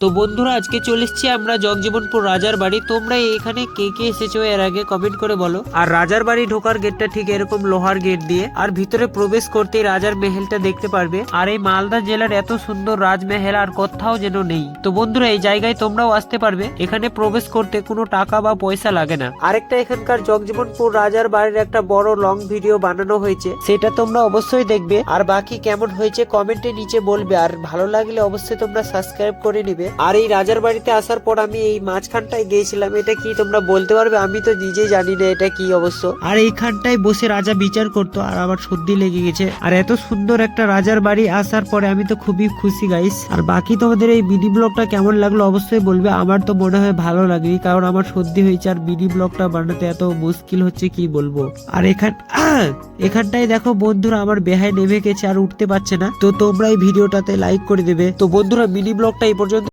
তো বন্ধুরা আজকে চলে এসেছি আমরা জগজীবনপুর রাজার বাড়ি। তোমরা এখানে কে কে এসেছো এর আগে কমেন্ট করে বলো। আর রাজার বাড়ি ঢোকার গেটটা ঠিক এরকম লোহার গেট দিয়ে, আর ভিতরে প্রবেশ করতেই রাজার মেহেলটা দেখতে পারবে। আর এই মালদা জেলার এত সুন্দর রাজমহল আর কোথাও যেন নেই। তো বন্ধুরা এই জায়গায় তোমরাও আসতে পারবে, এখানে প্রবেশ করতে কোনো টাকা বা পয়সা লাগে না। আরেকটা এখানকার জগজীবনপুর রাজার বাড়ির একটা বড় লং ভিডিও বানানো হয়েছে, সেটা তোমরা অবশ্যই দেখবে। আর বাকি কেমন হয়েছে কমেন্টে নিচে বলবে, আর ভালো লাগলে অবশ্যই তোমরা সাবস্ক্রাইব করে নিবে। আর এই রাজার বাড়িতে আসার পর আমি এই মাঝখানটায় গিয়েছিলাম, এটা কি তোমরা বলতে পারবে? আমি তো নিজেই জানি না এটা কি অবশ্য। আর এইখানটায় বসে রাজা বিচার করতো, আর আমার সর্দি লেগে গেছে। আর এত সুন্দর একটা রাজার বাড়ি আসার পরে আমি তো খুবই খুশি গাইস। আর বাকি তোমাদের এই মিনি ব্লগটা কেমন লাগলো অবশ্যই বলবে। আমার তো মনে হয় ভালো লাগবে, কারণ আমার সর্দি হয়েছে আর মিনি ব্লগটা বানাতে এত মুশকিল হচ্ছে কি বলবো। আর এখানটায় দেখো বন্ধুরা আমার বেহায় নেমে গেছে আর উঠতে পারছে না। তো তোমরা এই ভিডিওটাতে লাইক করে দেবে। তো বন্ধুরা মিনি ব্লগটা এই পর্যন্ত।